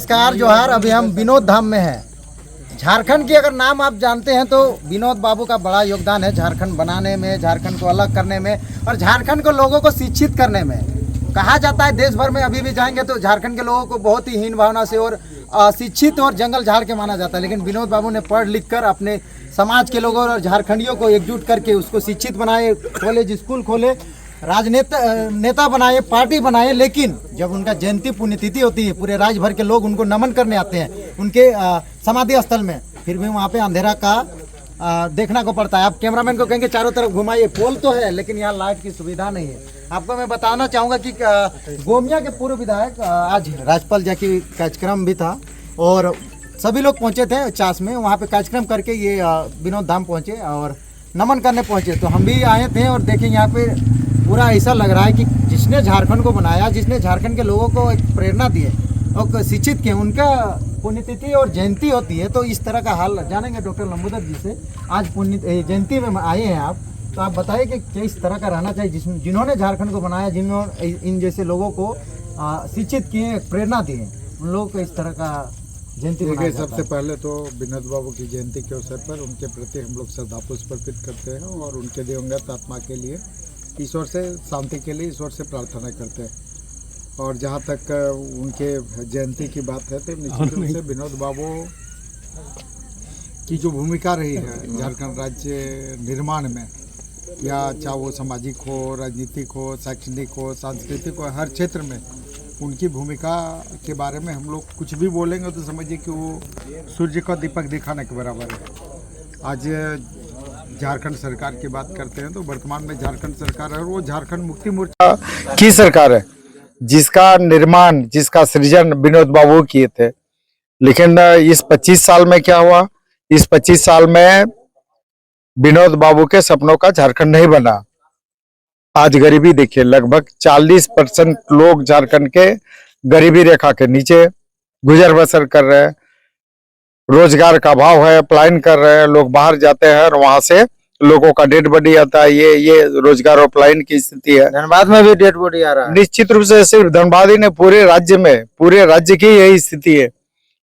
नमस्कार जोहार। अभी हम विनोद धाम में हैं। झारखंड की अगर नाम आप जानते हैं तो विनोद बाबू का बड़ा योगदान है झारखंड बनाने में, झारखंड को अलग करने में और झारखंड को लोगों को शिक्षित करने में। कहा जाता है देश भर में अभी भी जाएंगे तो झारखंड के लोगों को बहुत ही हीन भावना से और शिक्षित और जंगल झाड़ के माना जाता है, लेकिन विनोद बाबू ने पढ़ लिख कर अपने समाज के लोगों और झारखंडियों को एकजुट करके उसको शिक्षित बनाए, कॉलेज स्कूल खोले, राजनेता नेता बनाए, पार्टी बनाए। लेकिन जब उनका जयंती पुण्यतिथि होती है पूरे राज्य भर के लोग उनको नमन करने आते हैं उनके समाधि स्थल में, फिर भी वहाँ पे अंधेरा का देखना को पड़ता है। आप कैमरामैन को कहेंगे चारों तरफ घुमाइए, पोल तो है लेकिन यहाँ लाइट की सुविधा नहीं है। आपको मैं बताना चाहूँगा कि गोमिया के पूर्व विधायक आज राजपाल जी की कार्यक्रम भी था और सभी लोग पहुँचे थे चास में, वहाँ पे कार्यक्रम करके ये विनोद धाम पहुँचे और नमन करने पहुँचे। तो हम भी आए थे और देखें यहाँ पे पूरा ऐसा लग रहा है कि जिसने झारखंड को बनाया, जिसने झारखंड के लोगों को एक प्रेरणा दी है और शिक्षित किए, उनका पुण्यतिथि और जयंती होती है। तो इस तरह का हाल जानेंगे डॉक्टर लंबोदर जी से। आज पुण्य जयंती में आए हैं आप, तो आप बताइए कि किस तरह का रहना चाहिए जिन्होंने झारखंड को बनाया, जिन्होंने इन जैसे लोगों को शिक्षित किए, प्रेरणा दी है, उन लोगों को इस तरह का जयंती मनाया जाता है। सबसे पहले तो विनोद बाबू की जयंती के अवसर पर उनके प्रति हम लोग श्रद्धापुष्प अर्पित करते हैं और उनके दिवंगत आत्मा के लिए ईश्वर से शांति के लिए ईश्वर से प्रार्थना करते हैं। और जहाँ तक उनके जयंती की बात है तो निश्चित रूप से विनोद बाबू की जो भूमिका रही है झारखंड राज्य निर्माण में, या चाहे वो सामाजिक हो, राजनीतिक हो, शैक्षणिक हो, सांस्कृतिक हो, हर क्षेत्र में उनकी भूमिका के बारे में हम लोग कुछ भी बोलेंगे तो समझिए कि वो सूर्य को दीपक दिखाने के बराबर है। आज झारखंड सरकार की बात करते हैं तो वर्तमान में झारखंड सरकार है और वो झारखंड मुक्ति मोर्चा की सरकार है जिसका निर्माण, जिसका सृजन विनोद बाबू किए थे। लेकिन इस 25 साल में क्या हुआ, इस 25 साल में विनोद बाबू के सपनों का झारखंड नहीं बना। आज गरीबी देखिए, लगभग 40% लोग झारखंड के गरीबी रेखा के नीचे गुजर बसर कर रहे हैं। रोजगार का अभाव है, पलायन कर रहे हैं, लोग बाहर जाते हैं और वहां से लोगों का डेड बॉडी आता है। ये रोजगार और पलायन की स्थिति है। धनबाद में भी डेड बॉडी आ रहा है। निश्चित रूप से सिर्फ धनबाद ही नहीं, पूरे राज्य में, पूरे राज्य की यही स्थिति है।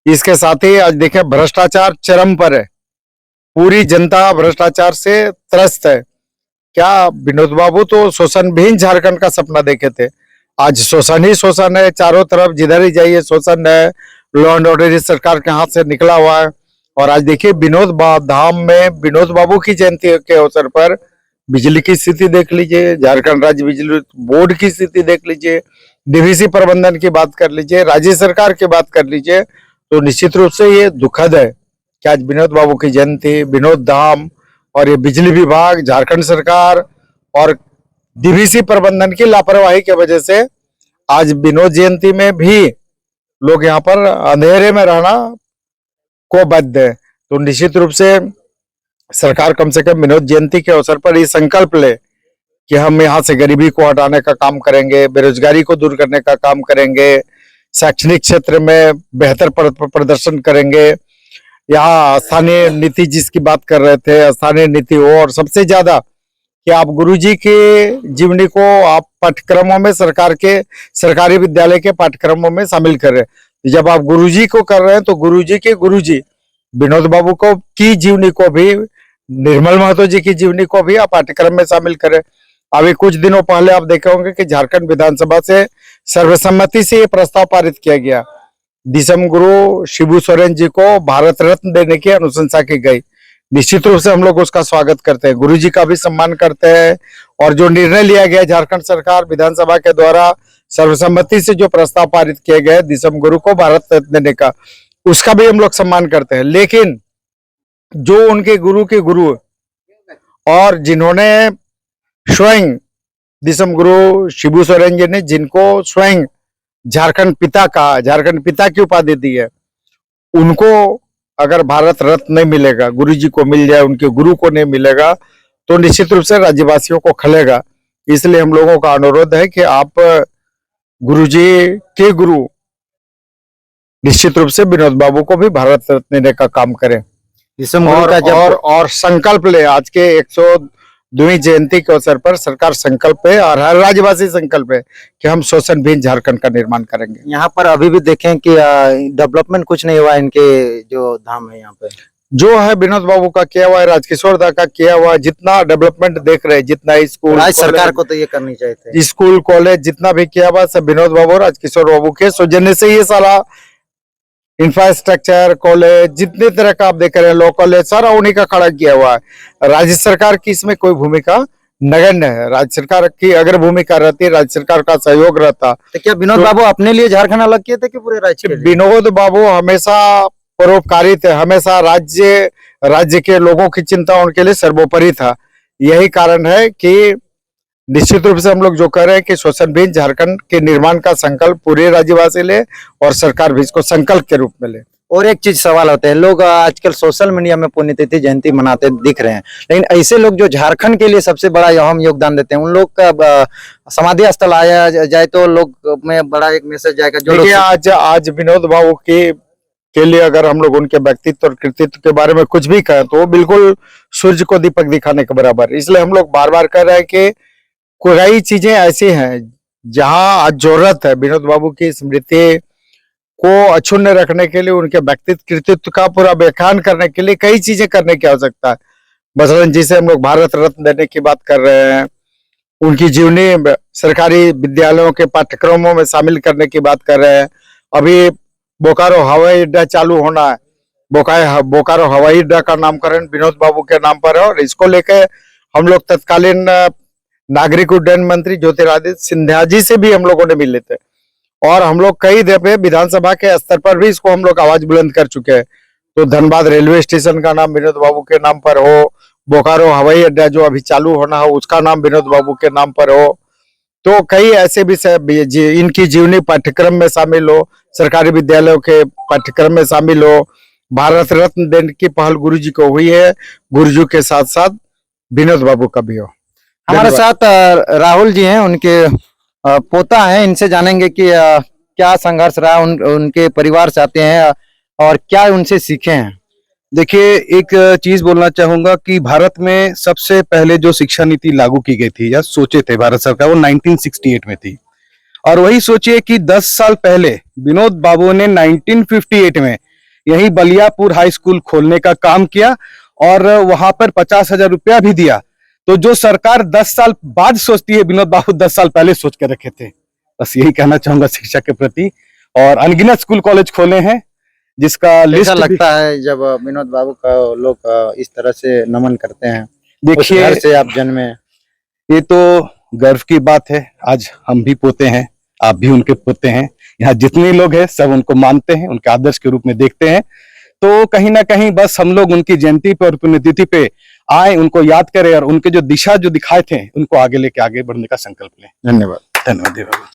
इसके साथ ही आज देखें भ्रष्टाचार चरम पर है, पूरी जनता भ्रष्टाचार से त्रस्त है। क्या विनोद बाबू तो शोषण विहीन झारखंड का सपना देखे थे, आज शोषण ही शोषण है, चारों तरफ जिधर ही जाइए शोषण है। लॉ एंड ऑर्डर सरकार के हाथ से निकला हुआ है। और आज देखिए विनोद धाम में विनोद बाबू की जयंती के अवसर पर बिजली की स्थिति देख लीजिए, झारखंड राज्य बिजली बोर्ड की स्थिति देख लीजिए, डीवीसी प्रबंधन की बात कर लीजिए, राज्य सरकार की बात कर लीजिए। तो निश्चित रूप से ये दुखद है कि आज विनोद बाबू की जयंती, विनोद धाम और ये बिजली विभाग, झारखंड सरकार और डीवीसी प्रबंधन की लापरवाही की वजह से आज विनोद जयंती में भी लोग यहाँ पर अंधेरे में रहना को बाध्य है। तो निश्चित रूप से सरकार कम से कम विनोद जयंती के अवसर पर ये संकल्प ले कि हम यहाँ से गरीबी को हटाने का काम करेंगे, बेरोजगारी को दूर करने का काम करेंगे, शैक्षणिक क्षेत्र में बेहतर प्रदर्शन करेंगे। यहाँ स्थानीय नीति जिसकी बात कर रहे थे, स्थानीय नीति हो, और सबसे ज्यादा कि आप गुरुजी के जीवनी को आप पाठ्यक्रमों में, सरकार के सरकारी विद्यालय के पाठ्यक्रमों में शामिल कर रहे हैं। जब आप गुरुजी को कर रहे हैं तो गुरुजी के गुरुजी विनोद बाबू को की जीवनी को भी, निर्मल महतो जी की जीवनी को भी आप पाठ्यक्रम में शामिल करें। अभी कुछ दिनों पहले आप देखे होंगे कि झारखंड विधानसभा से सर्वसम्मति से ये प्रस्ताव पारित किया गया, दिसम गुरु शिबू सोरेन जी को भारत रत्न देने की अनुशंसा की गई। निश्चित रूप से हम लोग उसका स्वागत करते हैं, गुरुजी का भी सम्मान करते हैं। और जो निर्णय लिया गया झारखंड सरकार विधानसभा के द्वारा सर्वसम्मति से जो प्रस्ताव पारित किए गए दिसम गुरु को भारत रत्न देने का, उसका भी हम लोग सम्मान करते हैं। लेकिन जो उनके गुरु के गुरु और जिन्होंने स्वयं दिसम गुरु शिबू सोरेन जी ने, जिनको स्वयं झारखंड पिता का, झारखंड पिता की उपाधि दी है, उनको अगर भारत रत्न नहीं मिलेगा, गुरुजी को मिल जाए, उनके गुरु को नहीं मिलेगा, तो निश्चित रूप से राज्यवासियों को खलेगा। इसलिए हम लोगों का अनुरोध है कि आप गुरुजी के गुरु निश्चित रूप से विनोद बाबू को भी भारत रत्न देने का काम करें और संकल्प ले। आज के द्वी जयंती के अवसर पर सरकार संकल्प है और हर राज्यवासी संकल्प है कि हम शोषण विहीन झारखंड का निर्माण करेंगे। यहाँ पर अभी भी देखें कि डेवलपमेंट कुछ नहीं हुआ इनके जो धाम है यहाँ पे। जो है विनोद बाबू का किया हुआ है, राजकिशोर दा का किया हुआ, जितना डेवलपमेंट देख रहे हैं, जितना स्कूल राज्य सरकार को तो ये करनी चाहिए थे। स्कूल कॉलेज जितना भी किया हुआ सब विनोद बाबू राजकिशोर बाबू के सौजन्य से ये सारा इंफ्रास्ट्रक्चर कॉलेज जितने तरह का आप देख रहे हैं, लॉ कॉलेज सारा उन्हीं का खड़ा किया हुआ है। राज्य सरकार की इसमें कोई भूमिका नगण्य है। राज्य सरकार की अगर भूमिका रहती, राज्य सरकार का सहयोग रहता तो क्या विनोद बाबू अपने लिए झारखंड अलग किए थे कि पूरे राज्य के लिए? विनोद बाबू हमेशा परोपकारी थे, हमेशा राज्य के लोगों की चिंता उनके लिए सर्वोपरि था। यही कारण है कि निश्चित रूप से हम लोग जो कह रहे हैं कि शोषण विहीन झारखंड के निर्माण का संकल्प पूरे राज्यवासी ले और सरकार भी इसको संकल्प के रूप में ले। और एक चीज सवाल होते हैं, लोग आजकल सोशल मीडिया में पुण्यतिथि जयंती मनाते दिख रहे हैं, लेकिन ऐसे लोग जो झारखंड के लिए सबसे बड़ा अहम योगदान देते हैं, उन लोग का समाधि स्थल आया जाए तो लोग में बड़ा एक मैसेज जाएगा। जो लोग आज विनोद बाबू के लिए अगर हम लोग उनके व्यक्तित्व और कृतित्व के बारे में कुछ भी कहें तो वो बिल्कुल सूर्य को दीपक दिखाने के बराबर। इसलिए हम लोग बार बार कह रहे हैं कि कई चीजें ऐसी हैं जहां आज जरूरत है विनोद बाबू की स्मृति को अक्षुण्ण रखने के लिए, उनके व्यक्तित्व कृतित्व का पूरा व्याख्यान करने के लिए कई चीजें करने की आवश्यकता है। मसलन जिसे हम लोग भारत रत्न देने की बात कर रहे हैं, उनकी जीवनी सरकारी विद्यालयों के पाठ्यक्रमों में शामिल करने की बात कर रहे हैं। अभी बोकारो हवाई अड्डा चालू होना है, बोकारो हवाई अड्डा का नामकरण विनोद बाबू के नाम पर है और इसको लेकर हम लोग तत्कालीन नागरिक उड्डयन मंत्री ज्योतिरादित्य सिंधिया जी से भी हम लोगों ने मिले थे और हम लोग कई दफे विधानसभा के स्तर पर भी इसको हम लोग आवाज बुलंद कर चुके हैं। तो धनबाद रेलवे स्टेशन का नाम विनोद बाबू के नाम पर हो, बोकारो हवाई अड्डा जो अभी चालू होना हो उसका नाम विनोद बाबू के नाम पर हो, तो कई ऐसे विषय इनकी जीवनी पाठ्यक्रम में शामिल हो, सरकारी विद्यालयों के पाठ्यक्रम में शामिल हो। भारत रत्न देने की पहल गुरुजी को हुई है, गुरुजी के साथ साथ विनोद बाबू का भी हो। हमारे साथ राहुल जी हैं, उनके पोता हैं, इनसे जानेंगे कि क्या संघर्ष रहा, उनके परिवार से आते हैं और क्या उनसे सीखे हैं। देखिए, एक चीज बोलना चाहूंगा कि भारत में सबसे पहले जो शिक्षा नीति लागू की गई थी या सोचे थे भारत सरकार, वो 1968 में थी। और वही सोचिए कि 10 साल पहले विनोद बाबू ने 1958 में यही बलियापुर हाई स्कूल खोलने का काम किया और वहां पर 50,000 रुपया भी दिया। तो जो सरकार 10 साल बाद सोचती है, विनोद बाबू 10 साल पहले सोच के रखे थे। बस यही कहना चाहूंगा शिक्षा के प्रति। और अनगिनत स्कूल कॉलेज खोले हैं जिसका लिस्ट लगता है जब विनोद बाबू का लोग इस तरह से नमन करते हैं। देखिए, घर से आप जन्मे, ये तो गर्व की बात है। आज हम भी पोते हैं, आप भी उनके पोते हैं। यहाँ जितने लोग हैं सब उनको मानते हैं, उनके आदर्श के रूप में देखते हैं। तो कहीं ना कहीं बस हम लोग उनकी जयंती पे और पुण्यतिथि पे आए, उनको याद करें और उनके जो दिशा जो दिखाए थे उनको आगे लेके आगे बढ़ने का संकल्प लें। धन्यवाद। धन्यवाद।